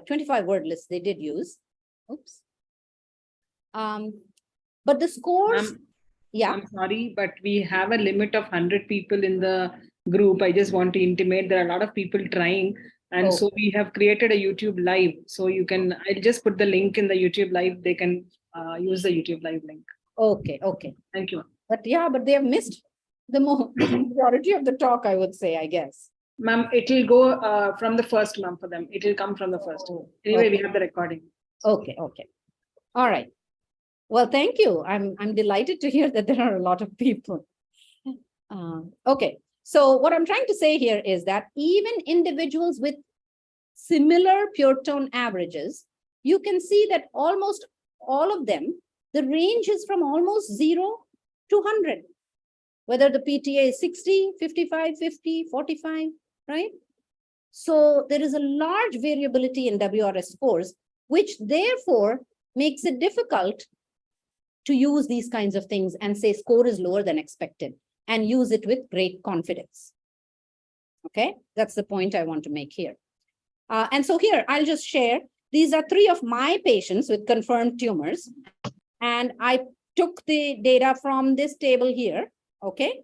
25 word lists they did use. Oops. But the scores, yeah. I'm sorry, but we have a limit of 100 people in the group. I just want to intimate there are a lot of people trying. And so we have created a YouTube live. So you can, I'll just put the link in the YouTube live. They can use the YouTube live link. Okay, okay. Thank you. But yeah, but they have missed the majority of the talk, I would say, I guess. Ma'am, it will go from the first, ma'am, for them. It will come from the first. Anyway, okay. We have the recording. Okay, okay. All right. Well, thank you. I'm delighted to hear that there are a lot of people. Okay. So what I'm trying to say here is that even individuals with similar pure tone averages, you can see that almost all of them, the range is from almost 0 to 100, whether the PTA is 60, 55, 50, 45, right? So there is a large variability in WRS scores, which therefore makes it difficult to use these kinds of things and say score is lower than expected and use it with great confidence. Okay, that's the point I want to make here. And so here, I'll just share, these are 3 of my patients with confirmed tumors. And I took the data from this table here, okay,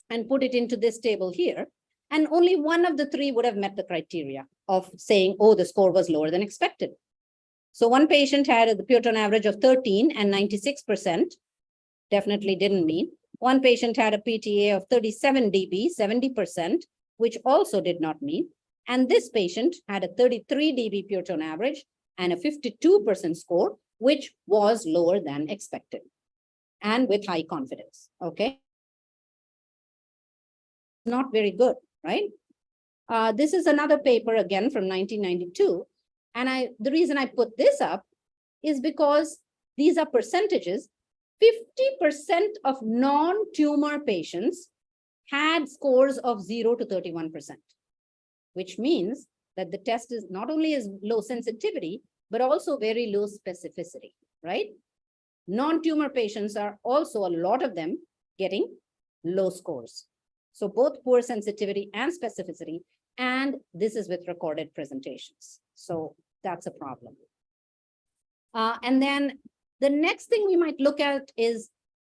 and put it into this table here. And only one of the 3 would have met the criteria of saying, oh, the score was lower than expected. So one patient had a pure tone average of 13 and 96%, definitely didn't meet. One patient had a PTA of 37 dB, 70%, which also did not meet. And this patient had a 33 dB pure tone average and a 52% score, which was lower than expected and with high confidence, okay? Not very good, right? This is another paper again from 1992. And the reason I put this up is because these are percentages. 50% of non-tumor patients had scores of 0 to 31%, which means that the test is not only is low sensitivity, but also very low specificity, right? Non-tumor patients are also, a lot of them, getting low scores. So both poor sensitivity and specificity, and this is with recorded presentations. So that's a problem. And then the next thing we might look at is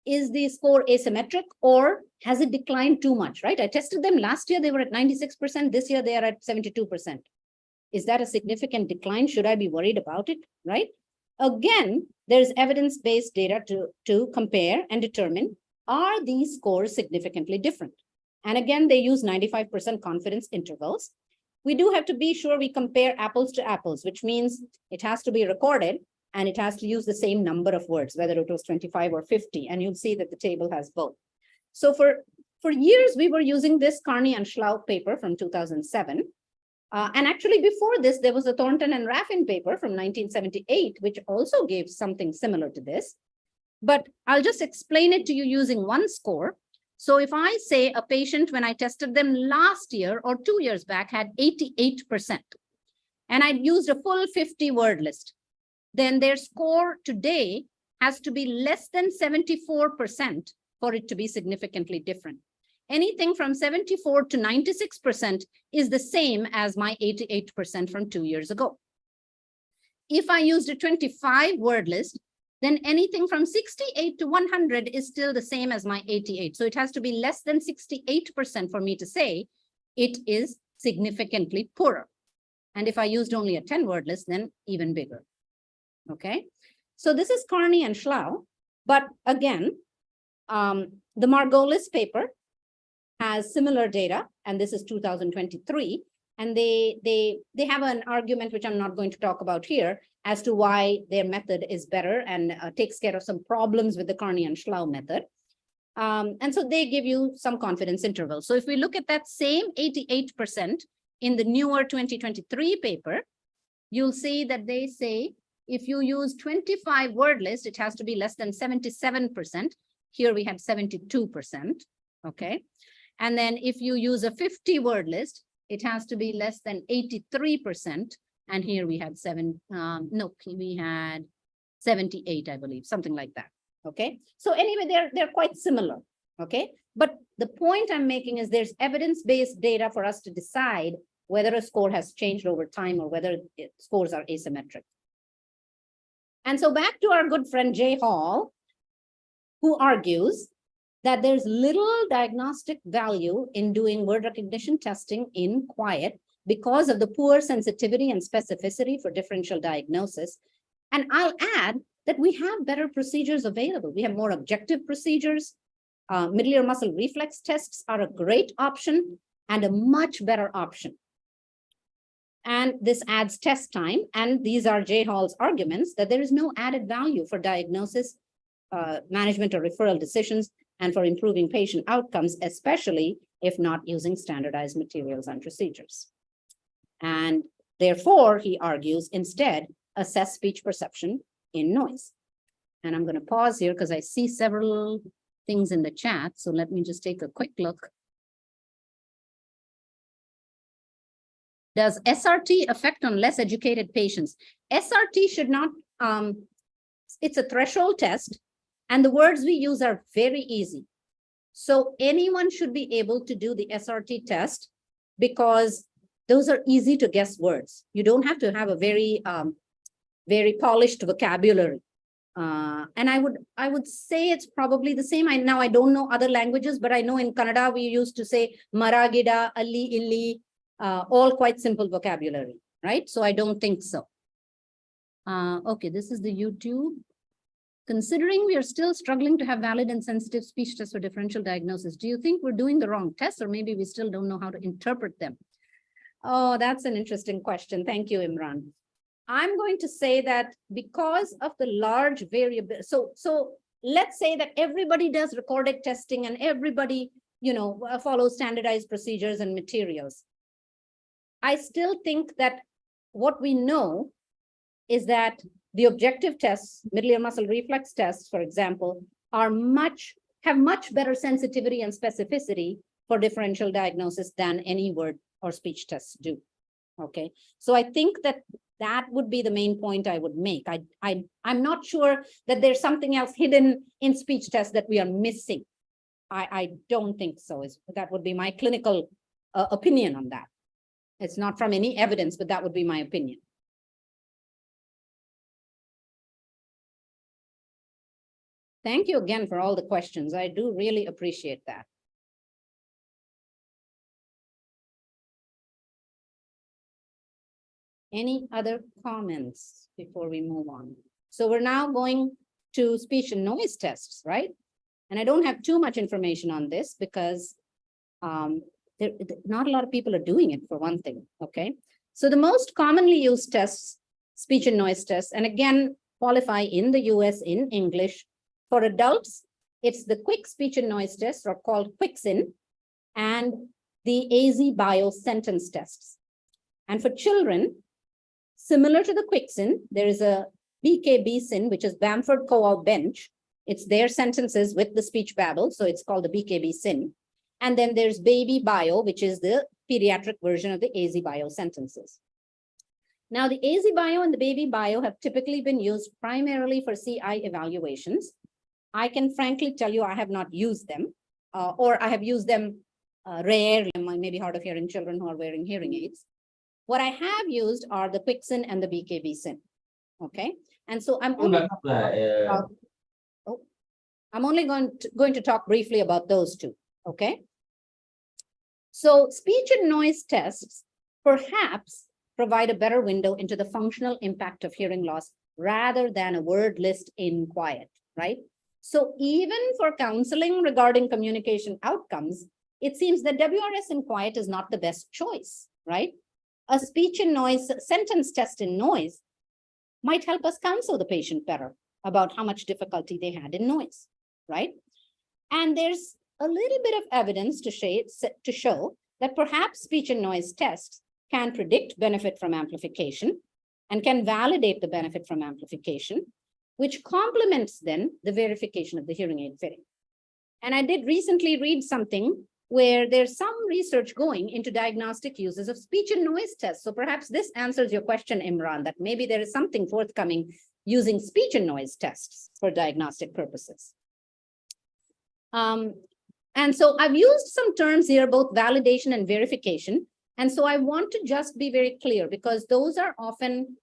the score asymmetric or has it declined too much, right? I tested them last year, they were at 96%. This year, they are at 72%. Is that a significant decline? Should I be worried about it, right? Again, there's evidence-based data to compare and determine, are these scores significantly different? And again, they use 95% confidence intervals. We do have to be sure we compare apples to apples, which means it has to be recorded and it has to use the same number of words, whether it was 25 or 50. And you'll see that the table has both. So for years, we were using this Carney and Schlau paper from 2007. And actually before this, there was a Thornton and Raffin paper from 1978, which also gave something similar to this. But I'll just explain it to you using one score. So if I say a patient, when I tested them last year or 2 years back, had 88%, and I'd used a full 50 word list, then their score today has to be less than 74% for it to be significantly different. Anything from 74 to 96% is the same as my 88% from 2 years ago. If I used a 25 word list, then anything from 68 to 100 is still the same as my 88. So it has to be less than 68% for me to say it is significantly poorer. And if I used only a 10 word list, then even bigger. Okay. So this is Carney and Schlau. But again, the Margolis paper has similar data, and this is 2023. And they have an argument, which I'm not going to talk about here, as to why their method is better and takes care of some problems with the Carney and Schlau method. And so they give you some confidence interval. So if we look at that same 88% in the newer 2023 paper, you'll see that they say if you use 25 word list, it has to be less than 77%. Here we have 72%. Okay. And then if you use a 50 word list, it has to be less than 83%. And here we had we had 78, I believe, something like that. Okay. So anyway, they're quite similar. Okay. But the point I'm making is there's evidence-based data for us to decide whether a score has changed over time or whether scores are asymmetric. And so back to our good friend Jay Hall, who argues that there's little diagnostic value in doing word recognition testing in quiet because of the poor sensitivity and specificity for differential diagnosis. And I'll add that we have better procedures available. We have more objective procedures. Middle ear muscle reflex tests are a great option and a much better option. And this adds test time. And these are Jay Hall's arguments that there is no added value for diagnosis, management or referral decisions, and for improving patient outcomes, especially if not using standardized materials and procedures. And therefore, he argues, instead, assess speech perception in noise. And I'm going to pause here because I see several things in the chat. So let me just take a quick look. Does SRT affect on less educated patients? SRT should not, it's a threshold test, and the words we use are very easy. So anyone should be able to do the SRT test because those are easy to guess words. You don't have to have a very, very polished vocabulary. And I would say it's probably the same. Now I don't know other languages, but I know in Kannada we used to say maragida, ali, illi, all quite simple vocabulary, right? So I don't think so. Okay, this is the YouTube. Considering we are still struggling to have valid and sensitive speech tests for differential diagnosis, do you think we're doing the wrong tests, or maybe we still don't know how to interpret them? Oh, that's an interesting question. Thank you, Imran. I'm going to say that because of the large variability, so let's say that everybody does recorded testing and everybody, follows standardized procedures and materials. I still think that what we know is that the objective tests, middle ear muscle reflex tests, for example, have much better sensitivity and specificity for differential diagnosis than any word or speech tests do. Okay, so I think that would be the main point I would make. I'm not sure that there's something else hidden in speech tests that we are missing. I don't think so. That would be my clinical opinion on that. It's not from any evidence, but that would be my opinion. Thank you again for all the questions. I do really appreciate that. Any other comments before we move on? So we're now going to speech and noise tests, right? And I don't have too much information on this because not a lot of people are doing it, for one thing, okay? So the most commonly used tests, speech and noise tests, and again, qualify in the US in English. For adults, it's the quick speech and noise tests, or called QuickSyn, and the AZ Bio sentence tests. And for children, similar to the QuickSyn, there is a BKB-Syn, which is Bamford Co-op Bench. It's their sentences with the speech babble, so it's called the BKB-Syn. And then there's Baby Bio, which is the pediatric version of the AZ Bio sentences. Now, the AZ Bio and the Baby Bio have typically been used primarily for CI evaluations. I can frankly tell you I have not used them, or I have used them rarely, maybe hard of hearing children who are wearing hearing aids. What I have used are the QuickSyn and the BKB-Syn, okay? And so I'm only, I'm only going to talk briefly about those two, okay? So speech and noise tests perhaps provide a better window into the functional impact of hearing loss rather than a word list in quiet, right? So even for counseling regarding communication outcomes, it seems that WRS in quiet is not the best choice, right? A speech and noise sentence test in noise might help us counsel the patient better about how much difficulty they had in noise, right? And there's a little bit of evidence to show that perhaps speech and noise tests can predict benefit from amplification and can validate the benefit from amplification, which complements then the verification of the hearing aid fitting. And I did recently read something where there's some research going into diagnostic uses of speech and noise tests. So perhaps this answers your question, Imran, that maybe there is something forthcoming using speech and noise tests for diagnostic purposes. And so I've used some terms here, both validation and verification, And so I want to just be very clear because those are often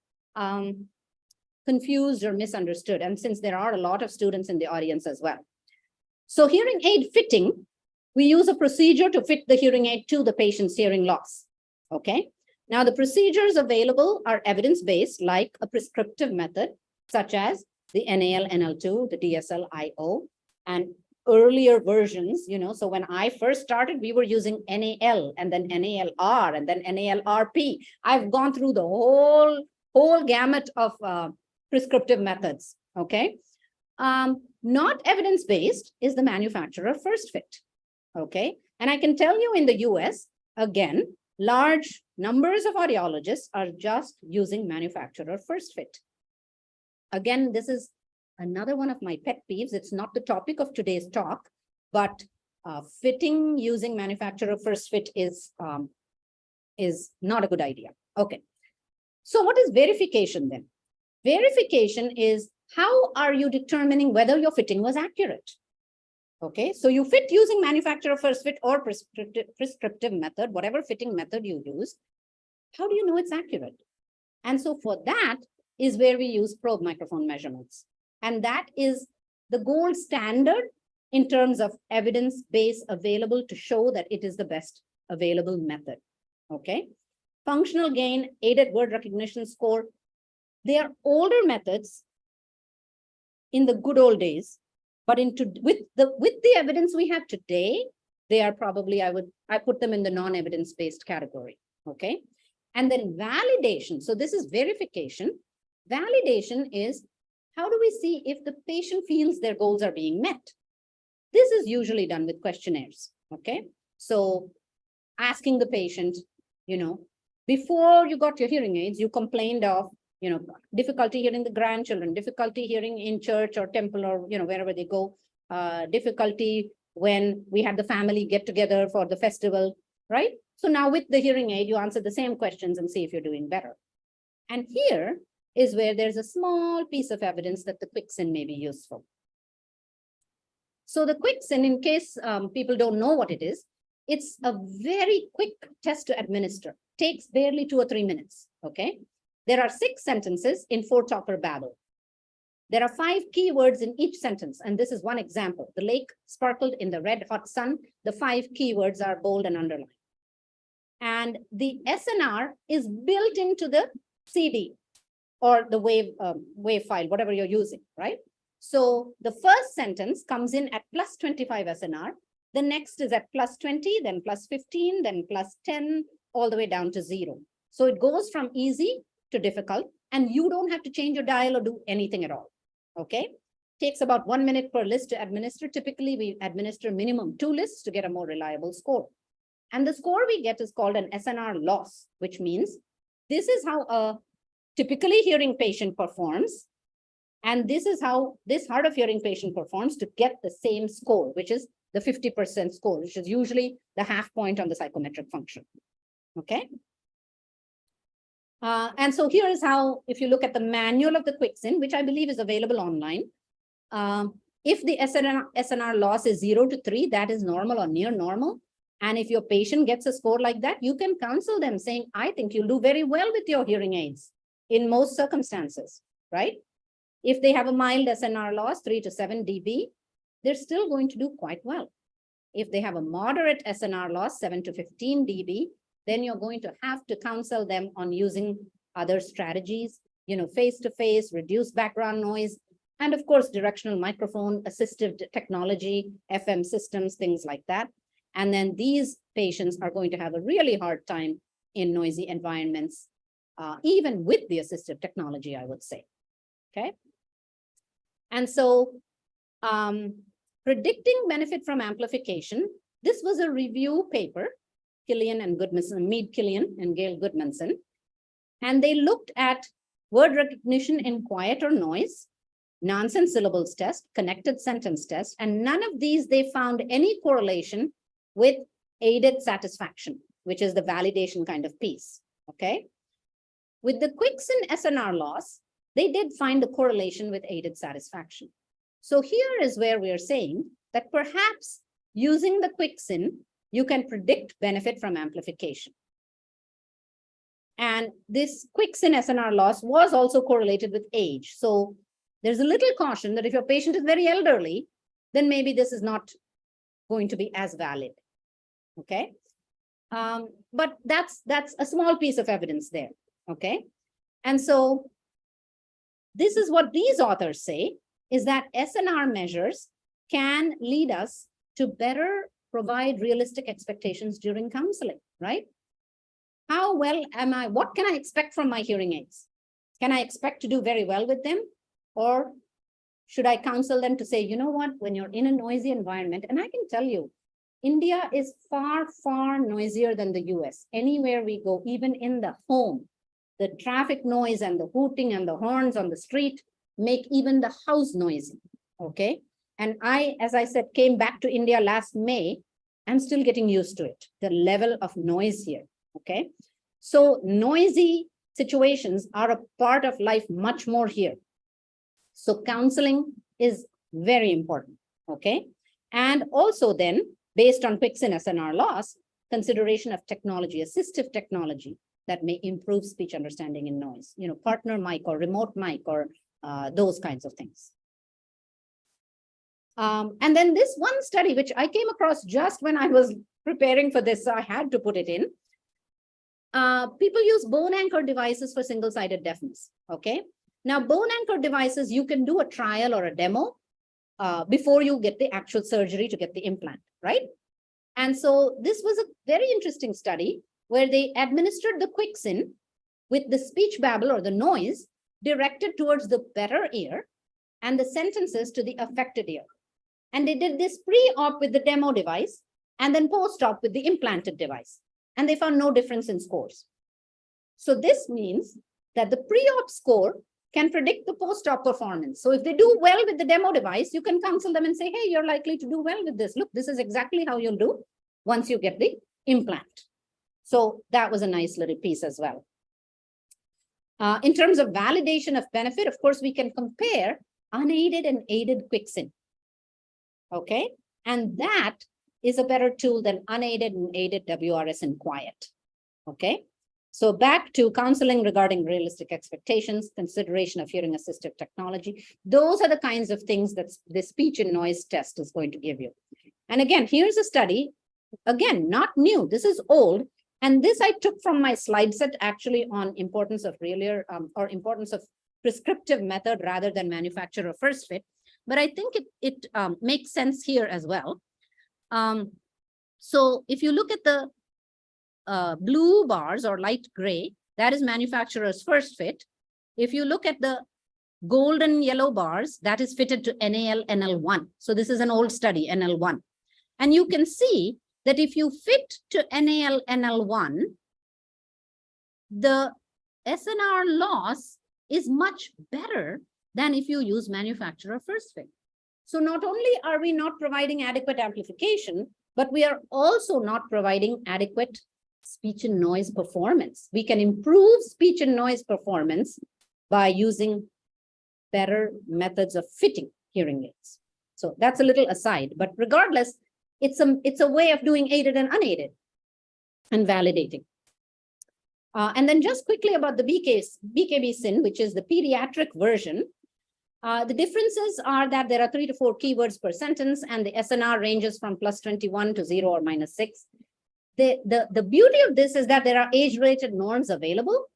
confused or misunderstood. And since there are a lot of students in the audience as well. So hearing aid fitting, we use a procedure to fit the hearing aid to the patient's hearing loss. Okay. Now the procedures available are evidence-based, like a prescriptive method, such as the NAL, NL2, the DSL, IO, and earlier versions, so when I first started, we were using NAL and then NALR and then NALRP. I've gone through the whole gamut of prescriptive methods, okay? Not evidence-based is the manufacturer first fit, okay? And I can tell you in the US, again, large numbers of audiologists are just using manufacturer first fit. Again, this is another one of my pet peeves. It's not the topic of today's talk, but fitting using manufacturer first fit is not a good idea. Okay. So what is verification then? Verification is how are you determining whether your fitting was accurate? Okay, so you fit using manufacturer first fit or prescriptive method, whatever fitting method you use. How do you know it's accurate? And so for that is where we use probe microphone measurements. And that is the gold standard in terms of evidence base available to show that it is the best available method. Okay, functional gain, aided word recognition score. They are older methods in the good old days, but with the evidence we have today, they are probably, I put them in the non-evidence based category. Okay, and then validation. So this is verification. Validation is how do we see if the patient feels their goals are being met? This is usually done with questionnaires. Okay, so asking the patient, before you got your hearing aids, you complained of difficulty hearing the grandchildren, difficulty hearing in church or temple or, wherever they go, difficulty when we had the family get together for the festival, right? So now with the hearing aid, you answer the same questions and see if you're doing better. And here is where there's a small piece of evidence that the quicksyn may be useful. So the quicksyn, in case people don't know what it is, it's a very quick test to administer, takes barely 2 or 3 minutes, okay? There are 6 sentences in 4-talker babble. There are 5 keywords in each sentence, and this is one example. The lake sparkled in the red hot sun. The 5 keywords are bold and underlined. And the SNR is built into the CD or the wave file, whatever you're using, right? So the first sentence comes in at plus 25 SNR. The next is at plus 20, then plus 15, then plus 10, all the way down to 0. So it goes from easy to difficult, and you don't have to change your dial or do anything at all. Okay, takes about 1 minute per list to administer. Typically, we administer minimum 2 lists to get a more reliable score. And the score we get is called an SNR loss, which means this is how a typically hearing patient performs. And this is how this hard of hearing patient performs to get the same score, which is the 50% score, which is usually the half point on the psychometric function. Okay. And so here is how, if you look at the manual of the quicksyn, which I believe is available online, if the SNR loss is 0 to 3, that is normal or near normal. And if your patient gets a score like that, you can counsel them saying, I think you'll do very well with your hearing aids in most circumstances, right? If they have a mild SNR loss, 3 to 7 dB, they're still going to do quite well. If they have a moderate SNR loss, 7 to 15 dB, then you're going to have to counsel them on using other strategies, face-to-face, reduce background noise, and of course, directional microphone, assistive technology, FM systems, things like that. And then these patients are going to have a really hard time in noisy environments, even with the assistive technology, I would say, okay? And so predicting benefit from amplification, this was a review paper, Killian and Goodmanson, Mead Killian and Gail Goodmanson. And they looked at word recognition in quiet or noise, nonsense syllables test, connected sentence test, and none of these they found any correlation with aided satisfaction, which is the validation kind of piece, okay? With the quicksyn SNR loss, they did find a correlation with aided satisfaction. So here is where we are saying that perhaps using the quicksyn, you can predict benefit from amplification. And this quick SIN SNR loss was also correlated with age. So there's a little caution that if your patient is very elderly, then maybe this is not going to be as valid. Okay. But that's a small piece of evidence there. Okay. And so this is what these authors say, is that SNR measures can lead us to better provide realistic expectations during counseling, right? How well am I? What can I expect from my hearing aids? Can I expect to do very well with them? Or should I counsel them to say, you know what, when you're in a noisy environment, and I can tell you, India is far, far noisier than the US. Anywhere we go, even in the home, the traffic noise and the hooting and the horns on the street make even the house noisy, okay? And I, as I said, came back to India last May. I'm still getting used to it, the level of noise here, okay? So noisy situations are a part of life much more here. So counseling is very important, okay? And also then, based on quick SIN SNR loss, consideration of technology, assistive technology that may improve speech understanding in noise, you know, partner mic or remote mic or those kinds of things. And then this one study, which I came across just when I was preparing for this, so I had to put it in. People use bone anchor devices for single-sided deafness, okay? Now, bone anchor devices, you can do a trial or a demo before you get the actual surgery to get the implant, right? And so this was a very interesting study where they administered the quick SIN with the speech babble or the noise directed towards the better ear and the sentences to the affected ear. And they did this pre-op with the demo device and then post-op with the implanted device. And they found no difference in scores. So this means that the pre-op score can predict the post-op performance. So if they do well with the demo device, you can counsel them and say, hey, you're likely to do well with this. Look, this is exactly how you'll do once you get the implant. So that was a nice little piece as well. In terms of validation of benefit, of course, we can compare unaided and aided quick SIN. Okay, and that is a better tool than unaided and aided WRS in quiet. Okay, so back to counseling regarding realistic expectations, consideration of hearing assistive technology. Those are the kinds of things that the speech and noise test is going to give you. And again, here's a study, again, not new, this is old. And this I took from my slide set actually on importance of or importance of prescriptive method rather than manufacturer first fit. But I think it makes sense here as well. So if you look at the blue bars or light gray, that is manufacturer's first fit. If you look at the golden yellow bars, that is fitted to NAL NL1. So this is an old study, NL1. And you can see that if you fit to NAL NL1, the SNR loss is much better than if you use manufacturer first fit. So not only are we not providing adequate amplification, but we are also not providing adequate speech and noise performance. We can improve speech and noise performance by using better methods of fitting hearing aids. So that's a little aside, but regardless, it's a way of doing aided and unaided and validating. And then just quickly about the BKB SIN, which is the pediatric version. The differences are that there are 3 to 4 keywords per sentence, and the SNR ranges from +21 to 0 or -6. The beauty of this is that there are age-related norms available.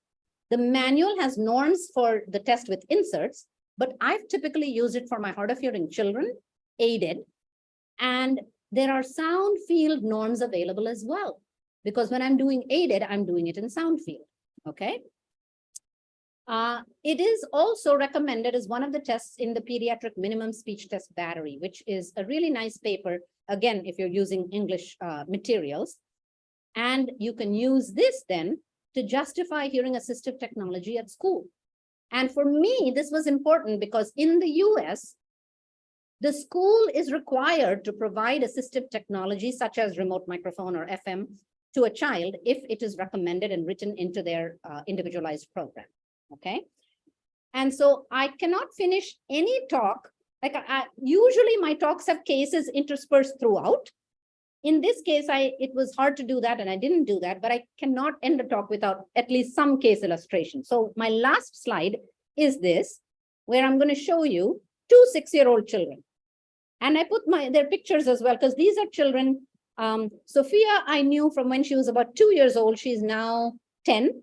The manual has norms for the test with inserts, but I've typically used it for my hard of hearing children, aided, and there are sound field norms available as well, because when I'm doing aided, I'm doing it in sound field, okay? It is also recommended as one of the tests in the pediatric minimum speech test battery, which is a really nice paper, again, if you're using English materials. And you can use this then to justify hearing assistive technology at school. And for me, this was important because in the US, the school is required to provide assistive technology such as remote microphone or FM to a child if it is recommended and written into their individualized program, okay? And so I cannot finish any talk, like usually my talks have cases interspersed throughout, In this case, it was hard to do that and I didn't do that, but I cannot end the talk without at least some case illustration. So my last slide is this, where I'm going to show you 2 6-year-old children. And I put their pictures as well, because these are children. Sophia, I knew from when she was about 2 years old. She's now 10.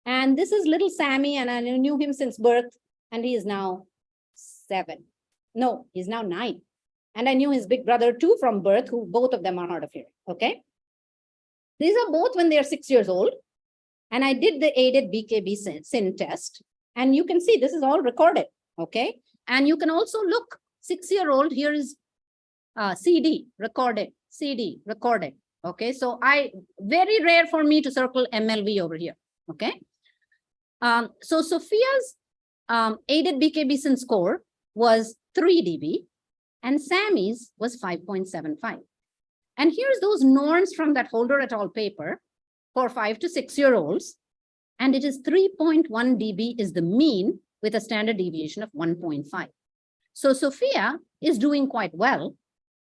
And this is little Sammy, and I knew him since birth, and he is now 7. No, he's now 9. And I knew his big brother too from birth, who both of them are hard of hearing, okay? These are both when they're 6 years old. And I did the aided BKB SIN test. And you can see this is all recorded, okay? And you can also look, 6-year-old, here is CD, recorded, CD, recorded, okay? So very rare for me to circle MLV over here, okay? So Sophia's aided BKB SIN score was 3 dB. And Sammy's was 5.75. And here's those norms from that Holder et al. Paper for 5 to 6-year-olds. And it is 3.1 dB is the mean with a standard deviation of 1.5. So Sophia is doing quite well.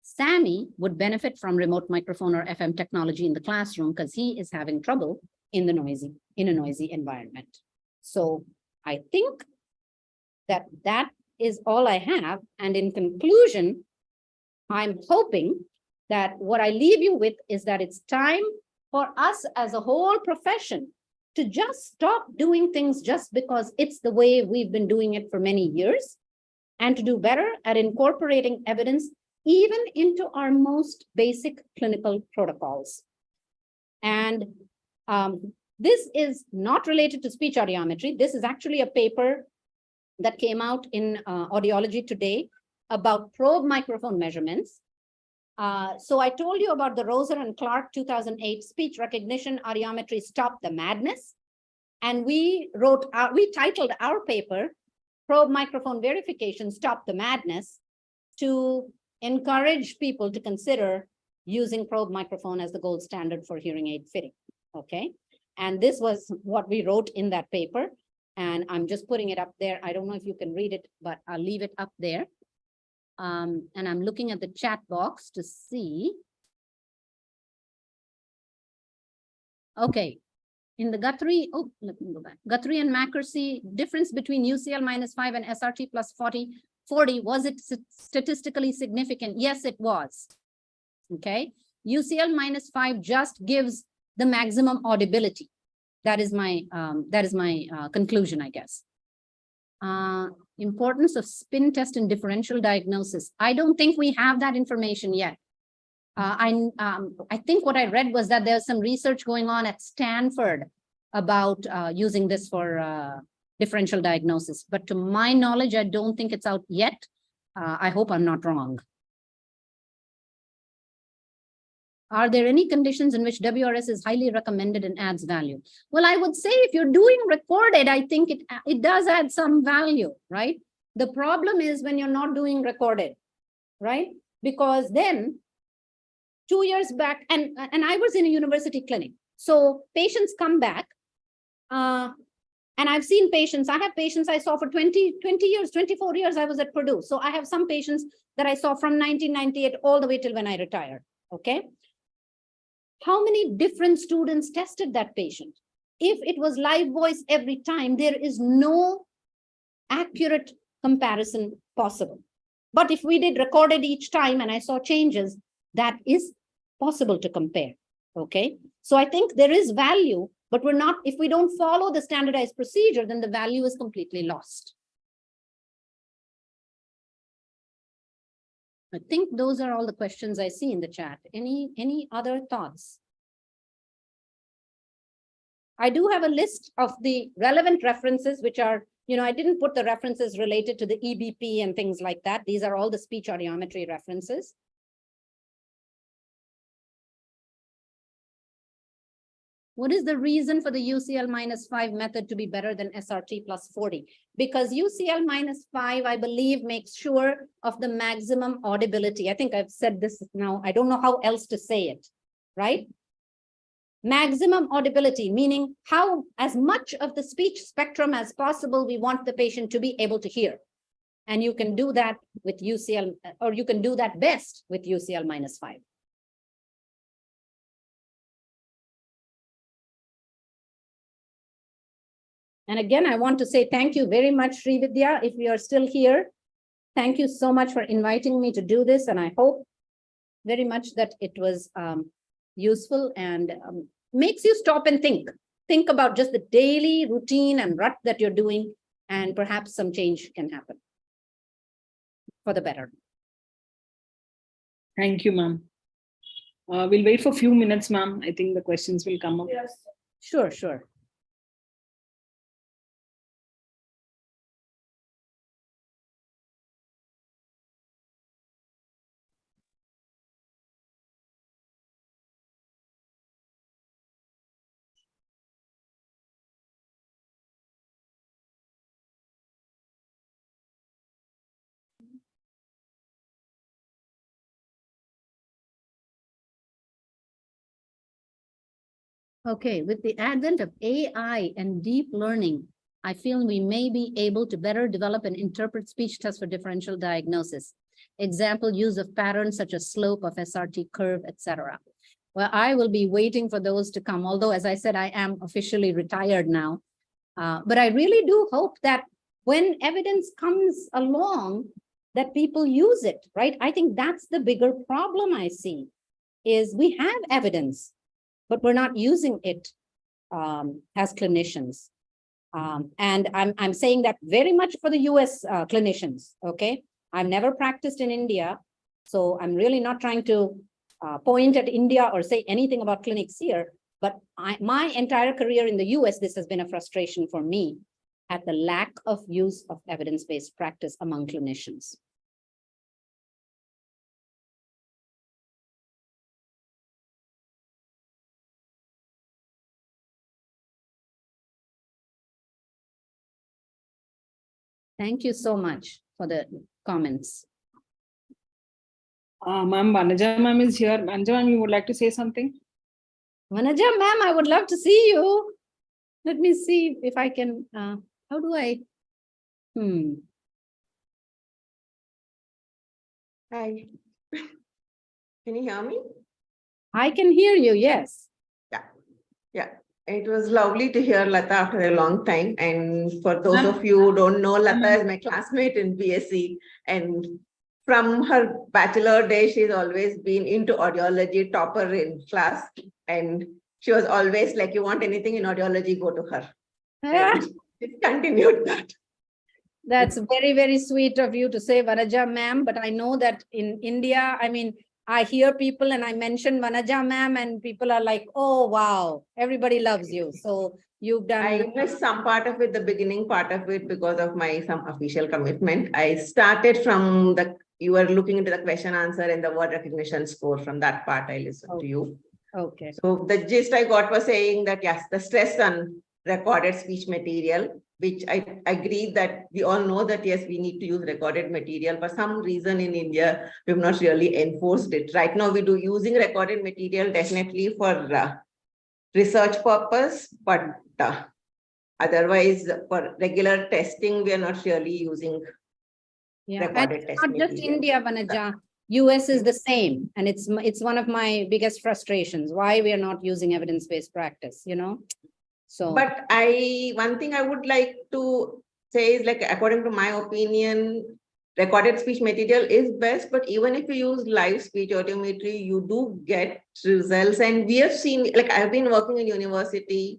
Sammy would benefit from remote microphone or FM technology in the classroom because he is having trouble in a noisy environment. So I think that is all I have. And in conclusion, I'm hoping that what I leave you with is that it's time for us as a whole profession to just stop doing things just because it's the way we've been doing it for many years, and to do better at incorporating evidence even into our most basic clinical protocols. And this is not related to speech audiometry. This is actually a paper that came out in Audiology Today about probe microphone measurements. So I told you about the Roser and Clark 2008 speech recognition audiometry Stop the Madness. And we titled our paper, Probe Microphone Verification Stop the Madness, to encourage people to consider using probe microphone as the gold standard for hearing aid fitting, okay? And this was what we wrote in that paper. And I'm just putting it up there. I don't know if you can read it, but I'll leave it up there. And I'm looking at the chat box to see. Okay, in the Guthrie, let me go back. Guthrie and McCarthy, difference between UCL -5 and SRT plus 40, was it statistically significant? Yes, it was. Okay, UCL -5 just gives the maximum audibility. That is my conclusion, I guess. Importance of spin test in differential diagnosis. I don't think we have that information yet. I think what I read was that there's some research going on at Stanford about using this for differential diagnosis. But to my knowledge, I don't think it's out yet. I hope I'm not wrong. Are there any conditions in which WRS is highly recommended and adds value? Well, I would say if you're doing recorded, I think it does add some value, right? The problem is when you're not doing recorded, right? Because then 2 years back, and I was in a university clinic. So patients come back and I've seen patients, I have patients I saw for 20 years, 24 years, I was at Purdue. So I have some patients that I saw from 1998 all the way till when I retired, okay? How many different students tested that patient? If it was live voice every time, there is no accurate comparison possible. But if we did recorded each time and I saw changes, that is possible to compare, okay? So I think there is value, but if we don't follow the standardized procedure, then the value is completely lost. I think those are all the questions I see in the chat. Any other thoughts? I do have a list of the relevant references, which are, I didn't put the references related to the EBP and things like that. These are all the speech audiometry references. What is the reason for the UCL -5 method to be better than SRT plus 40? Because UCL -5, I believe, makes sure of the maximum audibility. I think I've said this now. I don't know how else to say it, right? Maximum audibility, meaning how as much of the speech spectrum as possible we want the patient to be able to hear. And you can do that with UCL, or you can do that best with UCL -5. And again, I want to say thank you very much, Srividya, if you are still here. Thank you so much for inviting me to do this. And I hope very much that it was useful and makes you stop and think. Think about just the daily routine and rut that you're doing, and perhaps some change can happen for the better. Thank you, ma'am. We'll wait for a few minutes, ma'am. I think the questions will come up. Yes. Sure, sure. Okay, with the advent of AI and deep learning, I feel we may be able to better develop and interpret speech tests for differential diagnosis. Example, use of patterns such as slope of SRT curve, etc. Well, I will be waiting for those to come, although, as I said, I am officially retired now. But I really do hope that when evidence comes along, that people use it, right? I think that's the bigger problem I see, is we have evidence, but we're not using it as clinicians. And I'm saying that very much for the US clinicians, okay? I've never practiced in India, so I'm really not trying to point at India or say anything about clinics here, but my entire career in the US, this has been a frustration for me at the lack of use of evidence-based practice among clinicians. Thank you so much for the comments. Ma'am, Vanaja ma'am is here. Vanaja ma'am, you would like to say something? Vanaja ma'am, I would love to see you. Let me see if I can, how do I? Hi. Can you hear me? I can hear you, yes. Yeah. It was lovely to hear Lata after a long time. And for those of you who don't know, Lata is my classmate in BSc. And from her bachelor days, she's always been into audiology, topper in class. And she was always like, you want anything in audiology, go to her. And she continued that. That's very, very sweet of you to say Vanaja ma'am, but I know that in India, I mean, I hear people and I mention Vanaja ma'am and people are like, oh, wow, everybody loves you. So you've done. I missed some part of it, the beginning part of it, because of my some official commitment. I started from you were looking into the question answer and the word recognition score. From that part, I listened to you. Okay. So the gist I got was saying that, yes, the stress on recorded speech material, which I agree that we all know that, yes, we need to use recorded material. For some reason in India, we've not really enforced it. Right now, we do using recorded material definitely for research purpose, but otherwise for regular testing, we are not really using recorded test not material. Just India, Vanaja. US is the same. And it's one of my biggest frustrations, why we are not using evidence-based practice, you know? So, but one thing I would like to say is, like, according to my opinion, recorded speech material is best, but even if you use live speech audiometry, you do get results. And we have seen, like, I've been working in university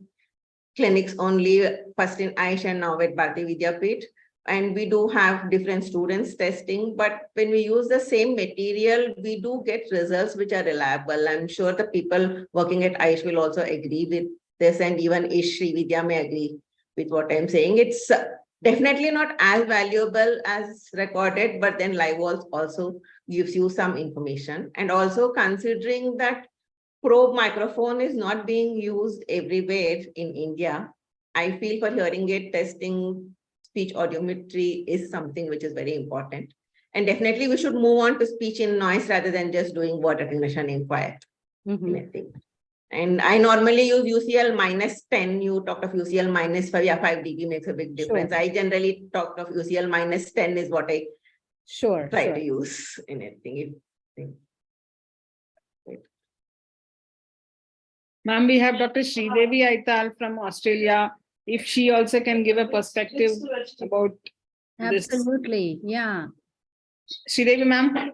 clinics only, first in Aish and now at Bharati Vidyapeeth. And we do have different students testing, but when we use the same material, we do get results which are reliable. I'm sure the people working at Aish will also agree with this, and even Ishri Vidya may agree with what I'm saying. It's definitely not as valuable as recorded, but then live also gives you some information. And also considering that probe microphone is not being used everywhere in India, I feel for hearing aid testing, speech audiometry is something which is very important. And definitely we should move on to speech in noise rather than just doing word recognition in quiet. And I normally use UCL -10. You talked of UCL -5. Yeah, 5 dB makes a big difference. Sure. I generally talk of UCL -10 is what I try to use in anything. Ma'am, we have Dr. Sridevi Aital from Australia. if she also can give a perspective about this. Absolutely. Yeah. Sridevi ma'am.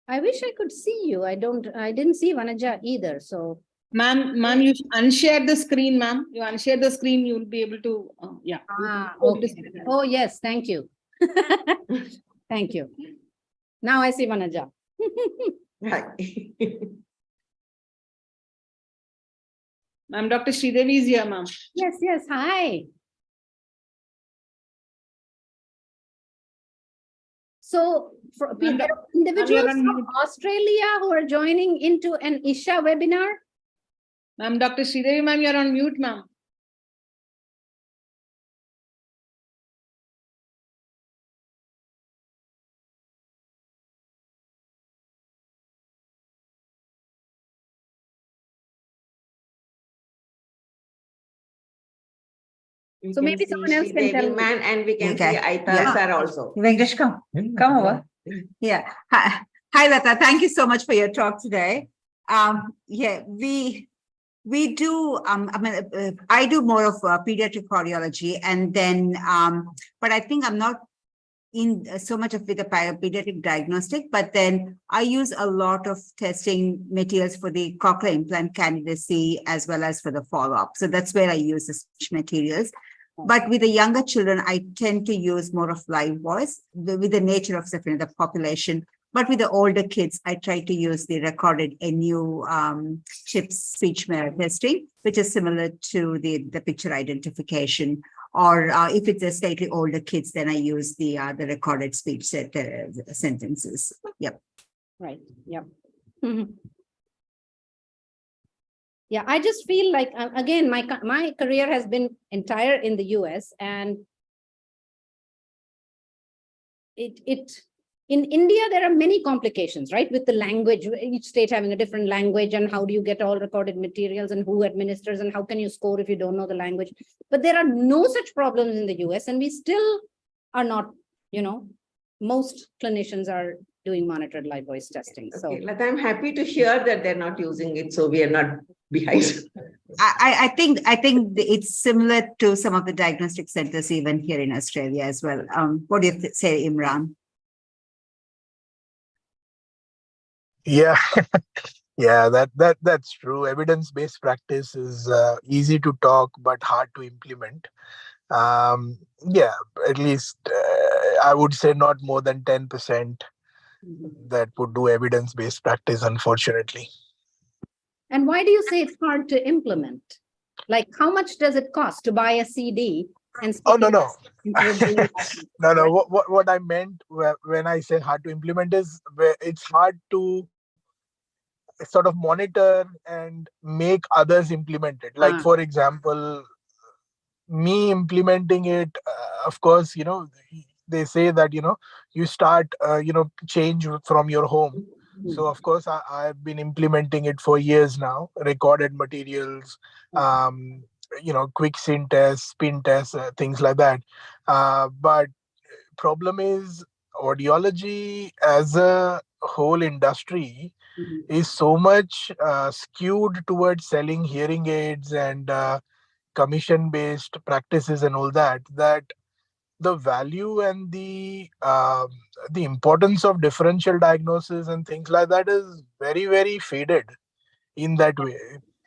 I wish I could see you. I didn't see Vanaja either. So Ma'am, you unshare the screen, ma'am. You unshare the screen, you'll be able to, yeah. Okay. Oh, yes. Thank you. Thank you. Now I see Vanaja. Ma'am, Dr. Sridevi is here, ma'am. Yes, yes. Hi. So for individuals from Australia who are joining into an Isha webinar. Ma'am, Dr. Sridevi, ma'am, you're on mute, ma'am. So maybe someone else can tell me. Man, and we can see Aita sir also. Venkatesh, come over. Yeah. Hi, Lata. Thank you so much for your talk today. Yeah, we do. I do more of pediatric audiology, and then, but I think I'm not in so much of with the pediatric diagnostic. But then I use a lot of testing materials for the cochlear implant candidacy as well as for the follow-up. So that's where I use the speech materials. But with the younger children, I tend to use more of live voice with the nature of the population. But with the older kids, I try to use the recorded NU chips speech testing, which is similar to the picture identification. Or if it's a slightly older kids, then I use the recorded speech sentences. Yep. Right. Yep. Yeah, I just feel like, again, my career has been entire in the US, and in India, there are many complications, right? With the language, each state having a different language, and how do you get all recorded materials, and who administers, and how can you score if you don't know the language? But there are no such problems in the US, and we still are not, most clinicians are doing monitored live voice testing. So I'm happy to hear that they're not using it, so we are not behind. I think it's similar to some of the diagnostic centers even here in Australia as well. What do you say, Imran? Yeah, yeah, that's true. Evidence-based practice is easy to talk but hard to implement. Yeah, at least I would say not more than 10% that would do evidence-based practice, unfortunately. And why do you say it's hard to implement? Like, how much does it cost to buy a CD? And no. No. What I meant when I say hard to implement is where it's hard to sort of monitor and make others implement it. Like, for example, me implementing it, of course, they say that, you start, change from your home. So, of course, I've been implementing it for years now, recorded materials, quick sync tests, spin tests, things like that. But problem is audiology as a whole industry is so much skewed towards selling hearing aids and commission-based practices and all that the value and the importance of differential diagnosis and things like that is very, very faded in that way.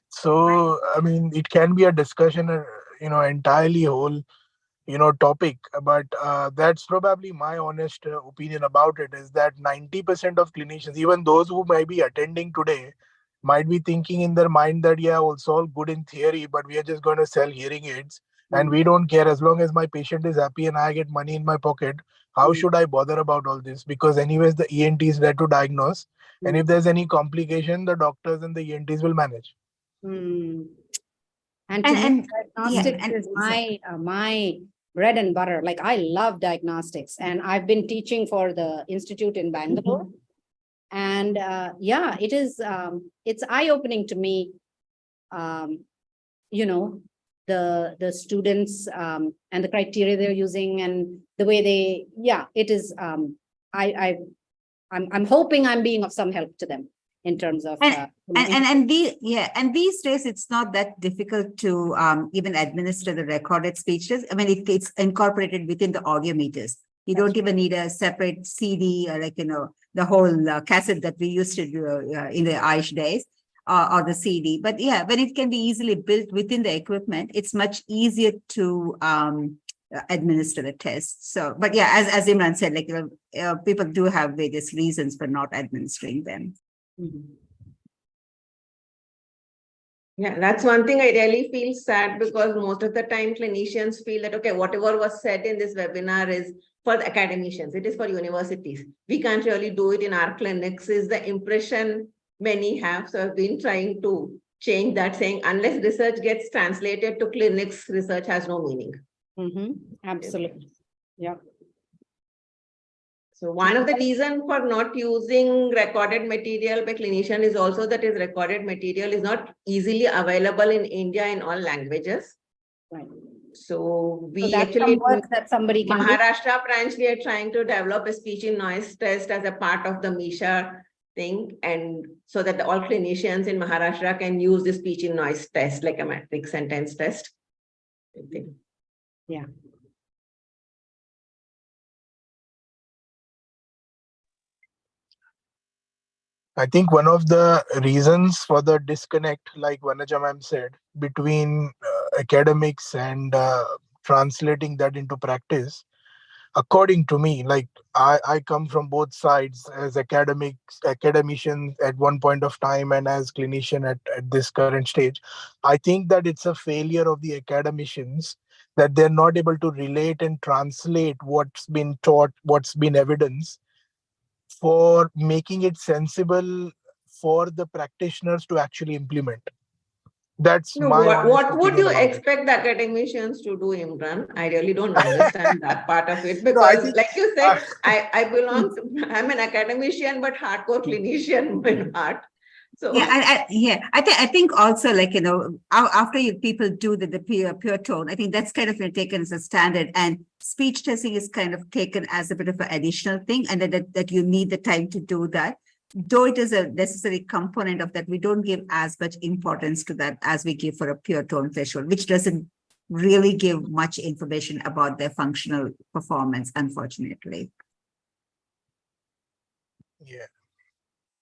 So, I mean, it can be a discussion, entirely whole, topic, but that's probably my honest opinion about it, is that 90% of clinicians, even those who might be attending today, might be thinking in their mind that, yeah, it's all good in theory, but we are just going to sell hearing aids and we don't care. As long as my patient is happy and I get money in my pocket, how should I bother about all this? Because anyways, the ENT is there to diagnose. And if there's any complication, the doctors and the ENTs will manage. And diagnostics is my bread and butter. Like, I love diagnostics, and I've been teaching for the institute in Bangalore. And yeah, it is, it's eye-opening to me, the students and the criteria they're using and the way it is, I'm hoping I'm being of some help to them. in terms of and these days it's not that difficult to even administer the recorded speeches. I mean, it's incorporated within the audiometers. You don't even need a separate CD or the whole cassette that we used to do in the Irish days or the CD. But yeah, when it can be easily built within the equipment, it's much easier to administer the test. So, but yeah, as Imran said, people do have various reasons for not administering them. Mhm. Yeah, that's one thing I really feel sad, because most of the time clinicians feel that, okay, whatever was said in this webinar is for the academicians, it is for universities. We can't really do it in our clinics, is the impression many have. So I've been trying to change that, saying unless research gets translated to clinics, research has no meaning. Absolutely. Yeah. So one of the reasons for not using recorded material by clinician is also that his recorded material is not easily available in India in all languages. Right. So we that's actually, some work that somebody can do. Maharashtra branch, we are trying to develop a speech in noise test as a part of the MISHA thing, and so that all clinicians in Maharashtra can use the speech in noise test, like a matrix sentence test. Yeah. I think one of the reasons for the disconnect, like Vanaja ma'am said, between academics and translating that into practice, according to me, like I come from both sides as academician at one point of time and as clinician at this current stage. I think that it's a failure of the academicians that they're not able to relate and translate what's been taught, what's been evidence, for making it sensible for the practitioners to actually implement. That's No, my honest what would opinion you about it. expect the academicians to do, Imran? I really don't understand that part of it, No, I because think, like you said, I'm an academician, but hardcore clinician in heart. So I think also after people do the pure tone, I think that's kind of taken as a standard, and speech testing is kind of taken as a bit of an additional thing, and that you need the time to do that. Though it is a necessary component of that, we don't give as much importance to that as we give for a pure tone threshold, which doesn't really give much information about their functional performance, unfortunately. yeah,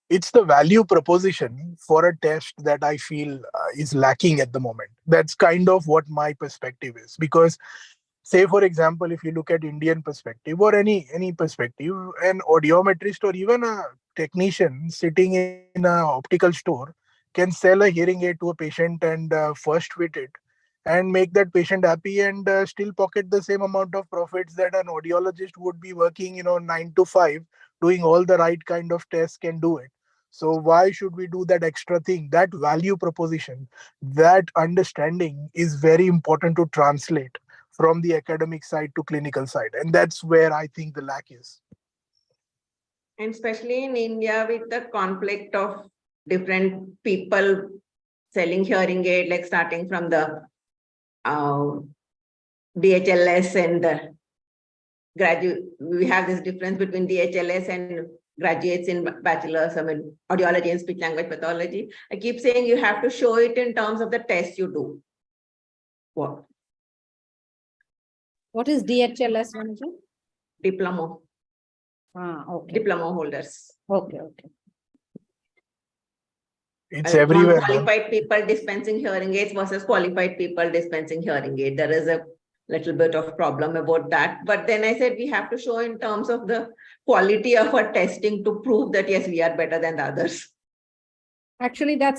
it's the value proposition for a test that I feel is lacking at the moment. That's kind of what my perspective is. Because say, for example, if you look at Indian perspective or any perspective, an audiometrist or even a technician sitting in a optical store can sell a hearing aid to a patient and first fit it and make that patient happy and still pocket the same amount of profits that an audiologist would be working 9 to 5 doing all the right kind of tests can do it. So why should we do that extra thing? That value proposition, that understanding is very important to translate from the academic side to clinical side, and that's where I think the lack is. and especially in India, with the conflict of different people selling hearing aid, like starting from the DHLS and the graduate, we have this difference between DHLS and graduates in bachelor's, audiology and speech language pathology. I keep saying you have to show it in terms of the test you do. What is DHLS, Vanaja? Diploma. Okay. Diploma holders. Okay. It's everywhere. Non-qualified people dispensing hearing aids versus qualified people dispensing hearing aid. There is a little bit of problem about that. But then I said we have to show in terms of the quality of our testing to prove that, yes, we are better than the others. Actually, there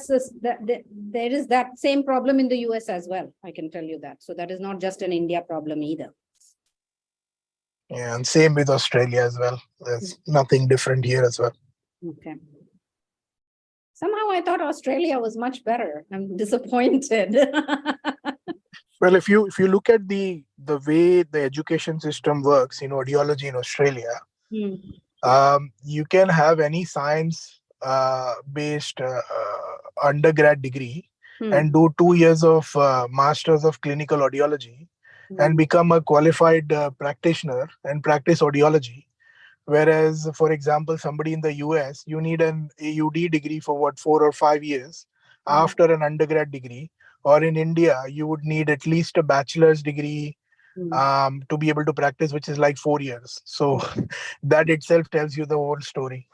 is that same problem in the US as well. I can tell you that. So that is not just an India problem either. Yeah, and same with Australia as well. There's nothing different here as well. Okay. Somehow I thought Australia was much better. I'm disappointed. Well, if you look at the way the education system works in audiology in Australia, you can have any science based undergrad degree and do 2 years of masters of clinical audiology and become a qualified practitioner and practice audiology Whereas, for example, somebody in the US, you need an AUD degree for what, 4 or 5 years after an undergrad degree. Or in India, you would need at least a bachelor's degree to be able to practice, which is like 4 years. So that itself tells you the whole story.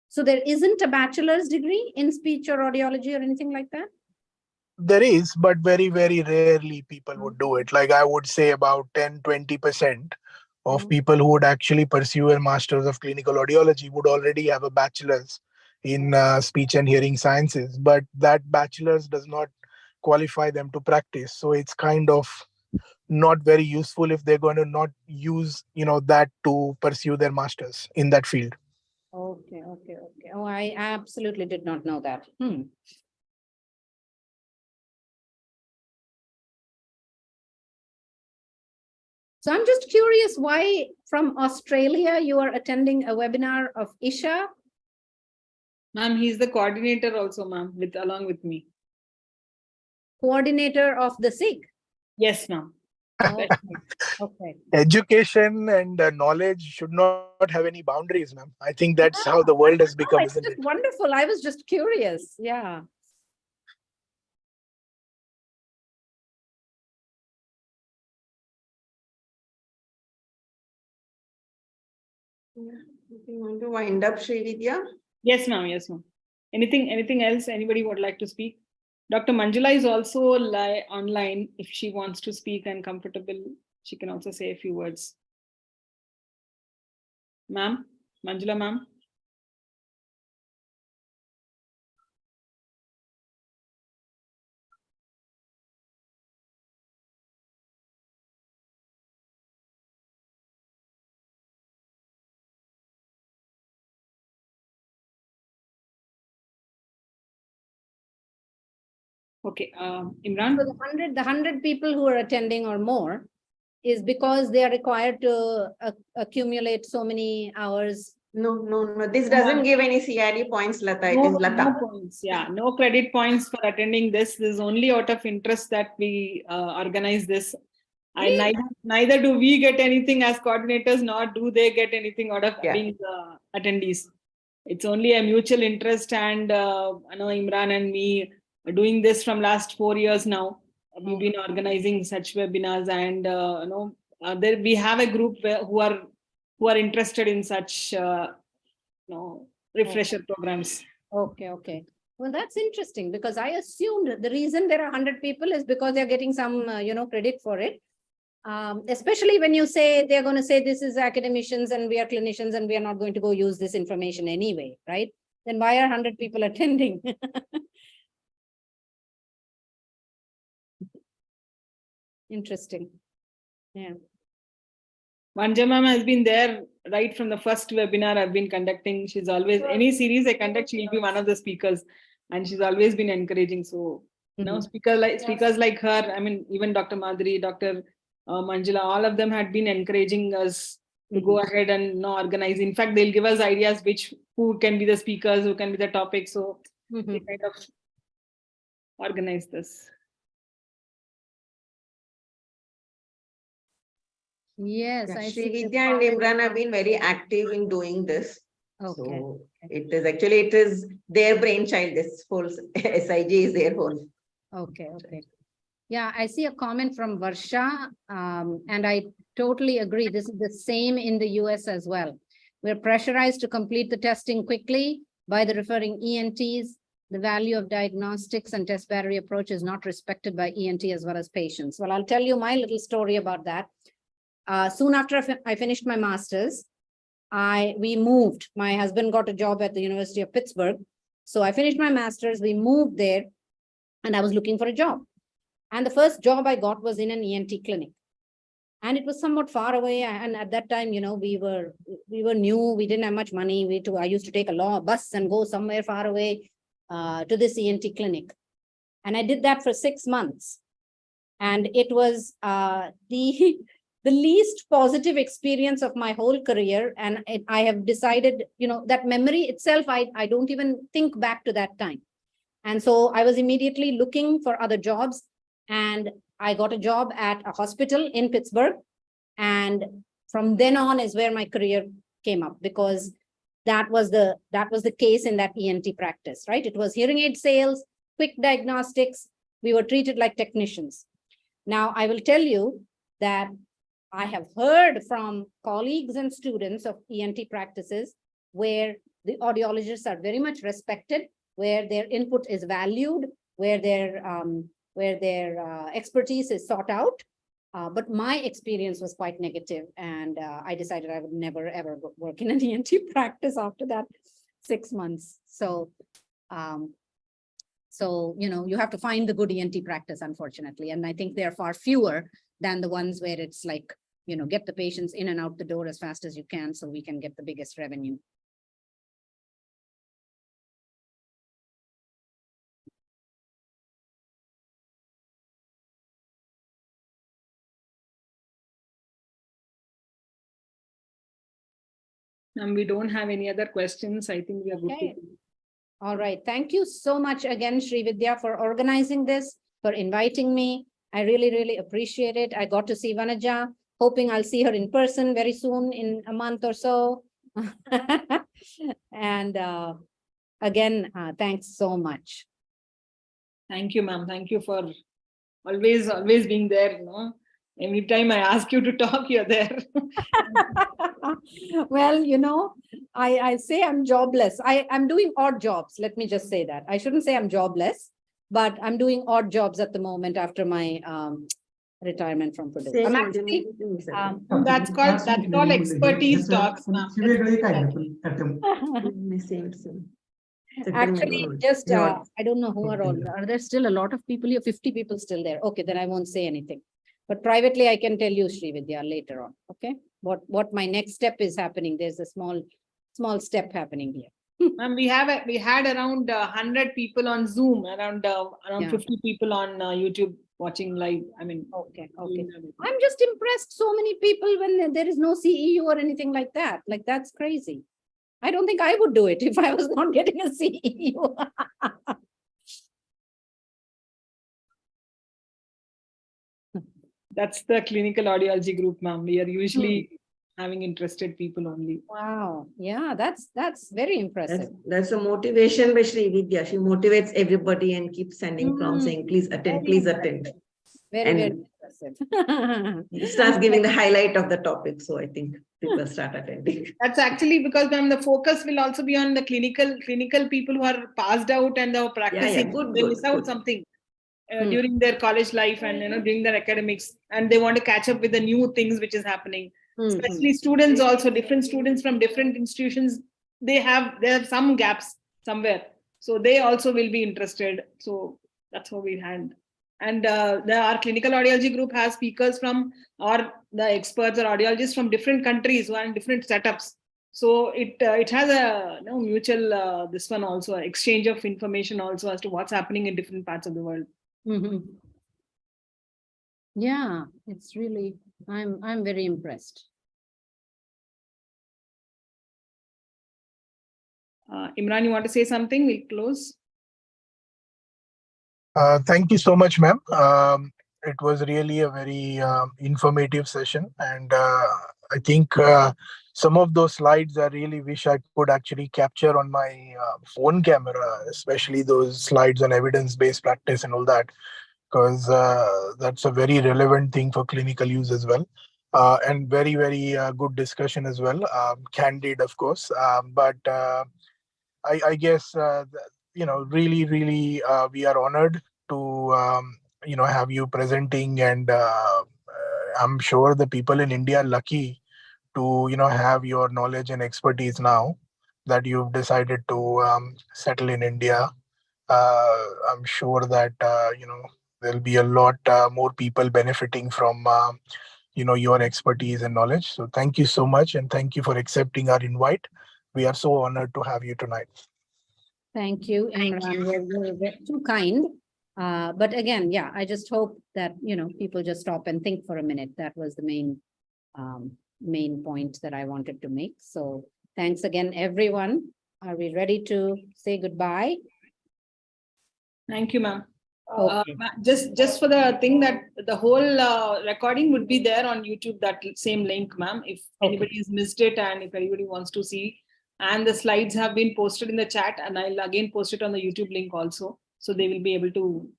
So there isn't a bachelor's degree in speech or audiology or anything like that? There is, but very, very rarely people would do it. Like I would say about 10-20% of people who would actually pursue a master's of clinical audiology would already have a bachelor's in speech and hearing sciences, but that bachelor's does not qualify them to practice. So it's kind of not very useful if they're going to not use, that to pursue their master's in that field. Okay. Oh, I absolutely did not know that. So I'm just curious why from Australia you are attending a webinar of Isha. Ma'am, he's the coordinator also, ma'am, along with me. Coordinator of the SIG. Yes, ma'am. Okay. Education and knowledge should not have any boundaries, ma'am. I think that's how the world has become, It's isn't just it? wonderful. I was just curious. Yeah. You want to wind up, Srividya? Yes, ma'am. Yes, ma'am. Anything else anybody would like to speak? Dr. Manjula is also online. If she wants to speak and comfortable, she can also say a few words. Ma'am, Manjula, ma'am. Okay, Imran. So the 100 people who are attending or more is because they are required to accumulate so many hours. No. This doesn't give any CID points, Lata. It is Lata. No points. Yeah, no credit points for attending this. This is only out of interest that we organize this. And neither do we get anything as coordinators, nor do they get anything out of being attendees. It's only a mutual interest, and I know Imran and me are doing this from last 4 years now. We've been organizing such webinars, and there we have a group who are interested in such refresher programs. Okay. Well, that's interesting because I assumed the reason there are 100 people is because they're getting some, credit for it. Especially when you say they're going to say this is academicians and we are clinicians and we are not going to go use this information anyway, right? Then why are 100 people attending? Interesting. Yeah. Vanja ma'am has been there right from the first webinar I've been conducting. She's always, any series I conduct, she'll be one of the speakers, and she's always been encouraging. So, speakers like her, I mean, even Dr. Madhuri, Dr. Manjula, all of them had been encouraging us to go ahead and organize. In fact, they'll give us ideas who can be the speakers, who can be the topic. So they kind of organize this. Yes, I see. Srividya and Imran have been very active in doing this. Okay. So it is their brainchild. This whole SIG is their whole. Okay. Yeah, I see a comment from Varsha, and I totally agree. This is the same in the US as well. We're pressurized to complete the testing quickly by the referring ENTs. The value of diagnostics and test battery approach is not respected by ENT as well as patients. Well, I'll tell you my little story about that. Soon after I finished my master's, we moved. My husband got a job at the University of Pittsburgh. So I finished my master's, we moved there, and I was looking for a job. And the first job I got was in an ENT clinic. And it was somewhat far away. And at that time, we were new, we didn't have much money. I used to take a bus and go somewhere far away to this ENT clinic. And I did that for 6 months. And it was the least positive experience of my whole career. And I have decided, that memory itself, I don't even think back to that time. And so I was immediately looking for other jobs, and I got a job at a hospital in Pittsburgh. And from then on is where my career came up, because that was the case in that ENT practice, right? It was hearing aid sales, quick diagnostics. We were treated like technicians. Now, I will tell you that I have heard from colleagues and students of ENT practices where the audiologists are very much respected, where their input is valued, where their expertise is sought out. But my experience was quite negative, and I decided I would never, ever work in an ENT practice after that 6 months. So, you have to find the good ENT practice, unfortunately. And I think there are far fewer than the ones where it's like, get the patients in and out the door as fast as you can so we can get the biggest revenue. We don't have any other questions. I think we are good. Okay. All right. Thank you so much again, Srividya, for organizing this, for inviting me. I really, really appreciate it. I got to see Vanaja, hoping I'll see her in person very soon in a month or so. And again, thanks so much. Thank you, ma'am. Thank you for always being there. Every time I ask you to talk, you're there. Well, I say I'm jobless. I'm doing odd jobs. Let me just say that. I shouldn't say I'm jobless, but I'm doing odd jobs at the moment after my retirement from Purdue. I'm actually, That's called expertise talks, ma'am. Actually, just I don't know who are there still a lot of people here? 50 people still there. Okay, then I won't say anything. But privately, I can tell you, Srividya, later on. Okay, what my next step is happening. There's a small step happening here. And we had around 100 people on Zoom, around 50 people on YouTube watching live. I mean, okay. I'm just impressed. So many people when there is no CEO or anything like that. Like, that's crazy. I don't think I would do it if I was not getting a CEO. That's the clinical audiology group, ma'am. We are usually having interested people only. Wow. Yeah, that's very impressive. That's a motivation by Srividya. She motivates everybody and keeps sending prompts saying, please attend, please attend. Very impressive. He starts giving the highlight of the topic. So I think people start attending. That's actually because, ma'am, the focus will also be on the clinical people who are passed out and are practicing. They miss out something during their college life and during their academics, and they want to catch up with the new things which is happening. Especially students also, different students from different institutions, they have some gaps somewhere. So they also will be interested. So that's how we had. And our clinical audiology group has speakers from, or the experts or audiologists from different countries who are in different setups. So it has a mutual this one also, exchange of information also as to what's happening in different parts of the world. Yeah, it's really, I'm very impressed. Imran, you want to say something? We'll close. Thank you so much, ma'am. It was really a very informative session, and I think some of those slides I really wish I could actually capture on my phone camera, especially those slides on evidence-based practice and all that, because that's a very relevant thing for clinical use as well. And very, very good discussion as well. Candid, of course, but I guess really, really, we are honored to have you presenting, and I'm sure the people in India are lucky to have your knowledge and expertise now that you've decided to settle in India. I'm sure that there'll be a lot more people benefiting from your expertise and knowledge. So thank you so much, and thank you for accepting our invite. We are so honored to have you tonight. Thank you, Imran. You're too kind. But again, yeah, I just hope that people just stop and think for a minute. That was the main point that I wanted to make. So thanks again, everyone. Are we ready to say goodbye? Thank you, ma'am. Okay. Just for the thing that the whole recording would be there on YouTube, that same link, ma'am. If anybody has missed it and if anybody wants to see, and the slides have been posted in the chat, and I'll again post it on the YouTube link also, so they will be able to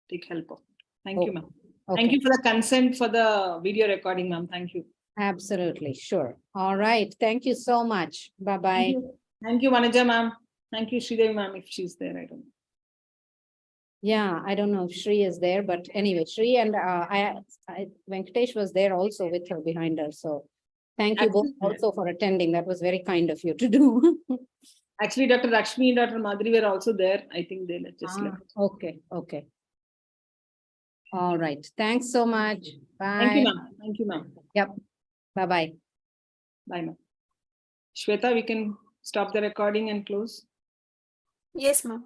take help of it. Thank you, ma'am. Thank you for the consent for the video recording, ma'am. Thank you. Absolutely, sure. All right. Thank you so much. Bye-bye. Thank you, Vanaja, ma'am. Thank you, Sridevi, ma'am, if she's there. I don't know. Yeah, I don't know if Shri is there, but anyway, Shri and Venkatesh was there also with her behind her. So thank you both also for attending. That was very kind of you to do. Actually, Dr. Lakshmi and Dr. Madhuri were also there. I think they just left. Okay, okay. All right. Thanks so much. Bye. Thank you, ma'am. Thank you, ma'am. Yep. Bye-bye. Bye, ma'am. Shweta, we can stop the recording and close. Yes, ma'am.